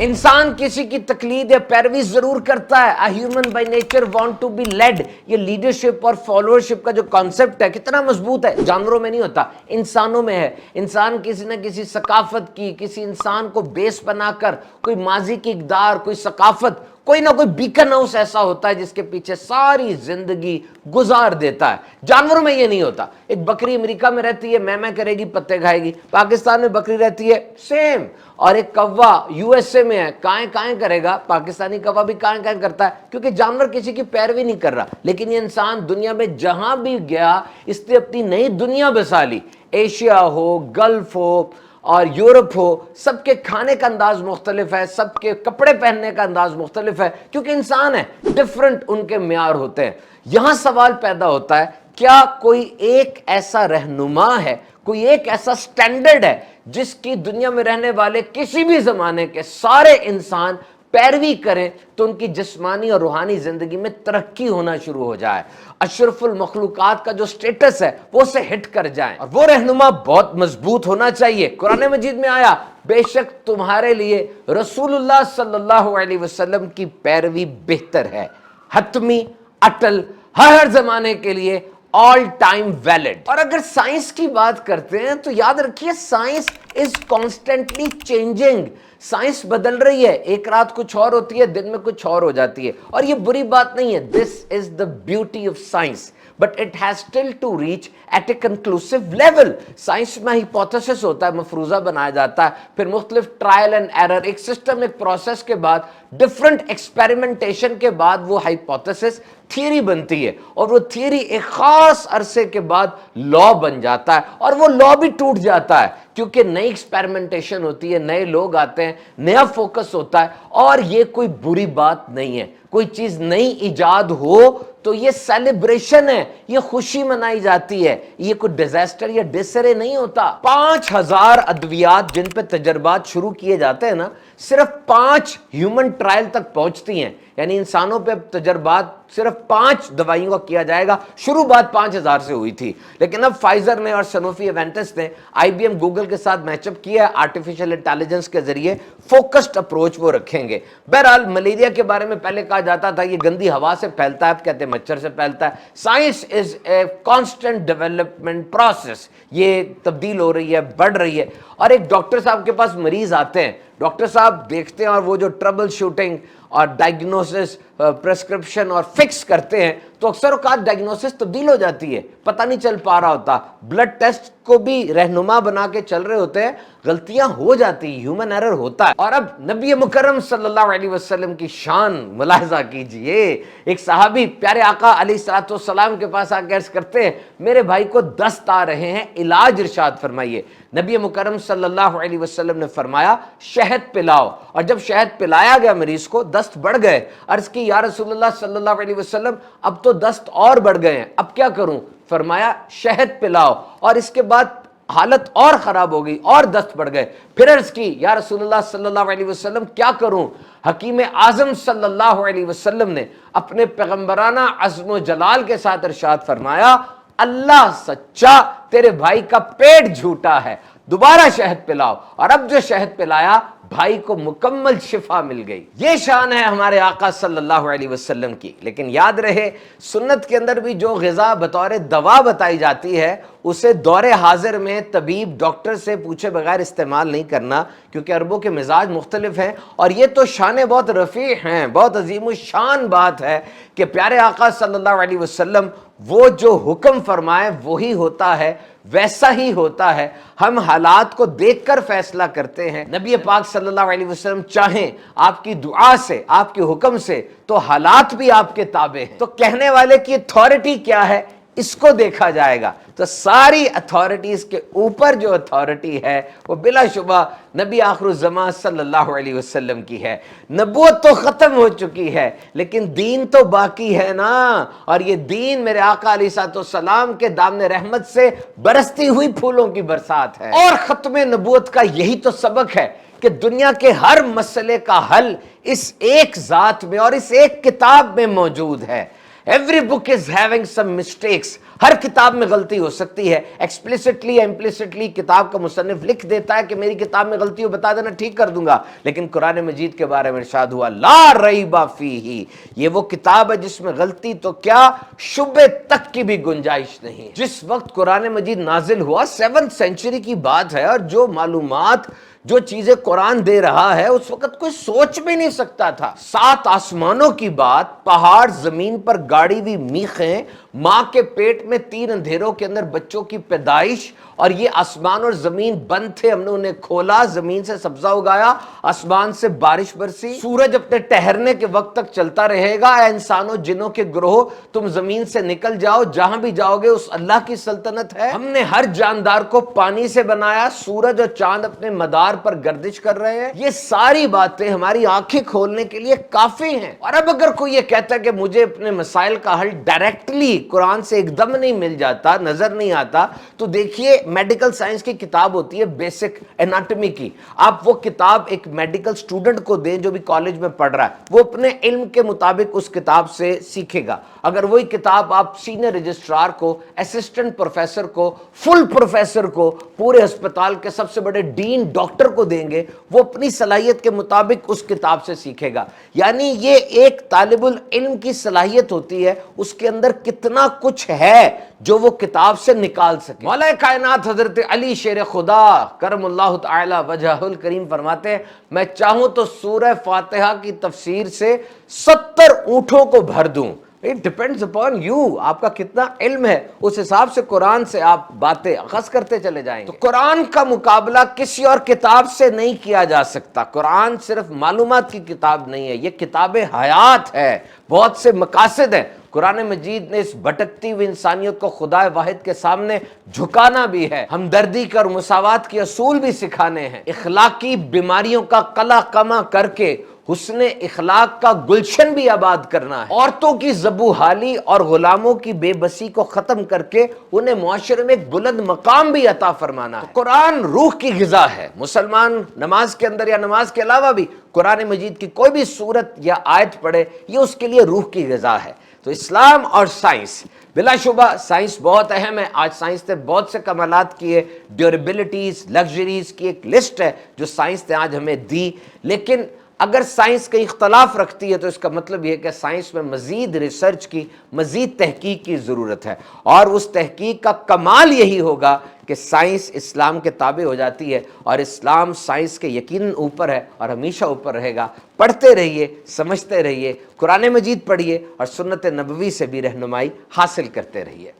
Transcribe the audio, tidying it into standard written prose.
इंसान किसी की तकलीद या पैरवी जरूर करता है। A human by nature want to be led। ये लीडरशिप और फॉलोअरशिप का जो कॉन्सेप्ट है कितना मजबूत है, जानवरों में नहीं होता, इंसानों में है। इंसान किसी न किसी सकाफत की, किसी इंसान को बेस बनाकर, कोई माजी की इक़दार, कोई सकाफत, कोई ना कोई बीकन हाउस ऐसा होता है जिसके पीछे सारी जिंदगी गुजार देता है। जानवरों में ये नहीं होता। एक बकरी अमेरिका में रहती है, मैं करेगी, पत्ते खाएगी। पाकिस्तान में बकरी रहती है सेम। और एक कौवा यूएसए में है, काएं करेगा, पाकिस्तानी कौवा भी काएं करता है, क्योंकि जानवर किसी की पैरवी नहीं कर रहा। लेकिन ये इंसान दुनिया में जहां भी गया इसने अपनी नई दुनिया बसा ली। एशिया हो, गल्फ हो और यूरोप हो, सबके खाने का अंदाज मुख्तलिफ है, सबके कपड़े पहनने का अंदाज मुख्तलिफ है, क्योंकि इंसान है, डिफरेंट उनके म्यार होते हैं। यहां सवाल पैदा होता है, क्या कोई एक ऐसा रहनुमा है, कोई एक ऐसा स्टैंडर्ड है जिसकी दुनिया में रहने वाले किसी भी जमाने के सारे इंसान पैरवी करें तो उनकी जिस्मानी और रूहानी जिंदगी में तरक्की होना शुरू हो जाए, अशरफुल मखलूकात का जो स्टेटस है वो उसे हिट कर जाए। और वो रहनुमा बहुत मजबूत होना चाहिए। कुरान मजीद में आया, बेशक तुम्हारे लिए रसूलुल्लाह सल्लल्लाहु अलैहि वसल्लम की पैरवी बेहतर है, हतमी, अटल, हर जमाने के लिए ऑल टाइम वैलिड। और अगर साइंस की बात करते हैं तो याद रखिए, science is constantly changing. Science बदल रही है, एक रात कुछ और होती है, दिन में कुछ और हो जाती है, और ये बुरी बात नहीं है। This is the beauty of science, but it has still to reach at a conclusive level. Science में हाइपोथेसिस होता है, मफरूजा बनाया जाता है, फिर मुख्तलिफ ट्रायल एंड एरर, एक सिस्टम, एक प्रोसेस के बाद, डिफरेंट एक्सपेरिमेंटेशन के बाद वो हाइपोथेसिस थियरी बनती है, और वो थियरी एक खास अरसे के बाद लॉ बन जाता है, और वो लॉ भी टूट जाता है क्योंकि नई एक्सपेरिमेंटेशन होती है, नए लोग आते हैं, नया फोकस होता है। और ये कोई बुरी बात नहीं है, कोई चीज नई इजाद हो तो ये सेलिब्रेशन है, ये खुशी मनाई जाती है, ये कोई डिजास्टर या डिसरे नहीं होता। 5000 अद्वियात जिन पे तजर्बात शुरू किए जाते हैं ना, सिर्फ 5 ह्यूमन ट्रायल तक पहुंचती हैं, यानी इंसानों पे तजर्बात सिर्फ 5 दवाइयों का किया जाएगा। शुरू बात 5000 से हुई थी, लेकिन अब फाइजर ने और सनोफी एवेंटिस ने IBM गूगल के साथ मैचअप किया है, आर्टिफिशियल इंटेलिजेंस के जरिए फोकस्ड अप्रोच वो रखेंगे। बहरहाल, मलेरिया के बारे में पहले कहा जाता था ये गंदी हवा से फैलता है, अब कहते हैं मच्छर से फैलता है। Science is a constant development process, ये तब्दील हो रही है, बढ़ रही है। और एक डॉक्टर साहब के पास मरीज आते हैं, डॉक्टर साहब देखते हैं और वो जो ट्रबल शूटिंग और डायग्नोसिस, प्रेस्क्रिप्शन और फिक्स करते हैं, तो अक्सर औकात डायग्नोसिस तब्दील हो जाती है, पता नहीं चल पा रहा होता। ब्लड टेस्ट को भी रहनुमा बना के चल रहे होते हैं, गलतियां हो जाती, ह्यूमन एरर होता है। और अब नबी मुकर्रम सल्लल्लाहु अलैहि वसल्लम की शान मुलाहिजा कीजिए। एक सहाबी प्यारे आका अलैहिस्सलाम के पास आकर अर्ज करते हैं, मेरे भाई को दस्त आ रहे हैं, इलाज इरशाद फरमाइए। नबी मुकर्रम सल्लल्लाहु अलैहि वसल्लम ने फरमाया, शहद पिलाओ। और जब शहद पिलाया गया मरीज को, दस्त बढ़ गए। अर्ज की, या रसूलुल्लाह सल्लल्लाहु अलैहि वसल्लम, अब तो दस्त और बढ़ गए हैं, अब क्या करूं? फरमाया, शहद पिलाओ। और इसके बाद हालत और खराब हो गई और दस्त बढ़ गए। फिर अर्ज की, या रसूलुल्लाह सल्लल्लाहु अलैहि वसल्लम, क्या करूं? हकीम आजम सल्लल्लाहु अलैहि वसल्लम ने अपने पैगंबराना अज़्म जलाल के साथ इरशाद फरमाया, अल्लाह सच्चा, तेरे भाई का पेट झूठा है, दोबारा शहद पिलाओ। और अब जो शहद पिलाया, भाई को मुकम्मल शिफा मिल गई। ये शान है हमारे आका सल्लल्लाहु अलैहि वसल्लम की। लेकिन याद रहे, सुन्नत के अंदर भी जो ग़िज़ा बतौर दवा बताई जाती है, उसे दौरे हाजिर में तबीब डॉक्टर से पूछे बगैर इस्तेमाल नहीं करना, क्योंकि अरबों के मिजाज मुख्तलिफ हैं। और ये तो शान बहुत रफ़ी हैं, बहुत अजीम शान बात है कि प्यारे आका सल्लल्लाहु अलैहि वसल्लम वो जो हुक्म फरमाए वही होता है, वैसा ही होता है। हम हालात को देखकर फैसला करते हैं। नबी पाक सल्लल्लाहु अलैहि वसल्लम चाहें आपकी दुआ से, आपके हुक्म से, तो हालात भी आपके ताबे हैं। तो कहने वाले की अथॉरिटी क्या है, इसको देखा जाएगा। तो सारी अथॉरिटीज के ऊपर जो अथॉरिटी है वो बिलाशुबा नबी आखिरुज़्ज़मान सल्लल्लाहु अलैहि वसल्लम की है। नबूवत तो खत्म हो चुकी है, लेकिन दीन तो बाकी है ना। और ये दीन मेरे आका अलैहिस्सलाम के दामने रहमत से बरसती हुई फूलों की बरसात है। और खत्म नबूवत का यही तो सबक है कि दुनिया के हर मसले का हल इस एक जात में और इस एक किताब में मौजूद है। Every book is having some mistakes, ہر کتاب میں غلطی ہو سکتی ہے، ایکسپلیسٹلی یا امپلیسٹلی کتاب کا مصنف لکھ دیتا ہے کہ میری کتاب میں غلطی ہو بتا دینا، ٹھیک کر دوں گا، لیکن قرآن مجید کے بارے میں ارشاد ہوا لا ریب فیہ، یہ وہ کتاب ہے جس میں غلطی تو کیا شبہ تک کی بھی گنجائش نہیں۔ جس وقت قرآن مجید نازل ہوا 7th سینچری کی بات ہے، اور جو معلومات جو چیزیں قرآن دے رہا ہے اس وقت کوئی سوچ بھی نہیں سکتا تھا۔ 7 آسمانوں کی بات، پہاڑ، زمین پر گاڑی ہوئی میخیں، ماں کے پیٹ میں 3 اندھیروں کے اندر بچوں کی پیدائش، اور یہ آسمان اور زمین بند تھے، ہم نے انہیں کھولا، زمین سے سبزہ اگایا، آسمان سے بارش برسی، سورج اپنے ٹھہرنے کے وقت تک چلتا رہے گا، اے انسانوں جنوں کے گروہ تم زمین سے نکل جاؤ، جہاں بھی جاؤ گے اس اللہ کی سلطنت ہے، ہم نے ہر جاندار کو پانی سے بنایا، سورج اور چاند اپنے مدار پر گردش کر رہے ہیں۔ یہ ساری باتیں ہماری آنکھیں کھولنے کے لیے کافی ہیں۔ اور اب اگر کوئی یہ کہتا ہے کہ مجھے اپنے مسائل کا حل ڈائریکٹلی قرآن سے ایک دم نہیں مل جاتا، نظر نہیں آتا، تو دیکھیے میڈیکل سائنس کی کتاب ہوتی ہے بیسک اناٹمی کی، آپ وہ کتاب ایک میڈیکل اسٹوڈنٹ کو دیں جو بھی کالج میں پڑھ رہا ہے، وہ اپنے علم کے مطابق اس کتاب سے سیکھے گا۔ اگر وہی کتاب آپ سینئر رجسٹرار کو، اسسٹنٹ پروفیسر کو، فل پروفیسر کو، پورے ہسپتال کے سب سے بڑے ڈین ڈاکٹر کو دیں گے، وہ اپنی صلاحیت کے مطابق اس کتاب سے سیکھے گا۔ یعنی یہ ایک طالب العلم کی صلاحیت ہوتی ہے، اس کے اندر کتنا کچھ ہے جو وہ کتاب سے نکال سکے۔ مولا کائنات حضرت علی شیر خدا کرم اللہ تعالی وجہہ الکریم فرماتے ہیں میں چاہوں تو سورہ فاتحہ کی تفسیر سے 70 اونٹوں کو بھر دوں۔ It depends upon you، آپ کا کتنا علم ہے، اس حساب سے قرآن سے آپ باتیں اخذ کرتے چلے جائیں گے۔ تو قرآن کا مقابلہ کسی اور کتاب سے نہیں کیا جا سکتا۔ قرآن صرف معلومات کی کتاب نہیں ہے، یہ کتاب حیات ہے، بہت سے مقاصد ہیں۔ قرآن مجید نے اس بھٹکتی ہوئی انسانیت کو خدا واحد کے سامنے جھکانا بھی ہے، ہمدردی کا اور مساوات کے اصول بھی سکھانے ہیں، اخلاقی بیماریوں کا قلع کما کر کے حسن اخلاق کا گلشن بھی آباد کرنا ہے، عورتوں کی زبوحالی اور غلاموں کی بے بسی کو ختم کر کے انہیں معاشرے میں ایک بلند مقام بھی عطا فرمانا ہے۔ قرآن روح کی غذا ہے۔ مسلمان نماز کے اندر یا نماز کے علاوہ بھی قرآن مجید کی کوئی بھی سورت یا آیت پڑھے، یہ اس کے لیے روح کی غذا ہے۔ تو اسلام اور سائنس، بلا شبہ سائنس بہت اہم ہے، آج سائنس نے بہت سے کمالات کیے، ڈیوریبلٹیز، لگژریز کی ایک لسٹ ہے جو سائنس نے آج ہمیں دی، لیکن اگر سائنس کا اختلاف رکھتی ہے تو اس کا مطلب یہ ہے کہ سائنس میں مزید ریسرچ کی، مزید تحقیق کی ضرورت ہے، اور اس تحقیق کا کمال یہی ہوگا کہ سائنس اسلام کے تابع ہو جاتی ہے، اور اسلام سائنس کے یقیناً اوپر ہے اور ہمیشہ اوپر رہے گا۔ پڑھتے رہیے، سمجھتے رہیے، قرآن مجید پڑھیے اور سنت نبوی سے بھی رہنمائی حاصل کرتے رہیے۔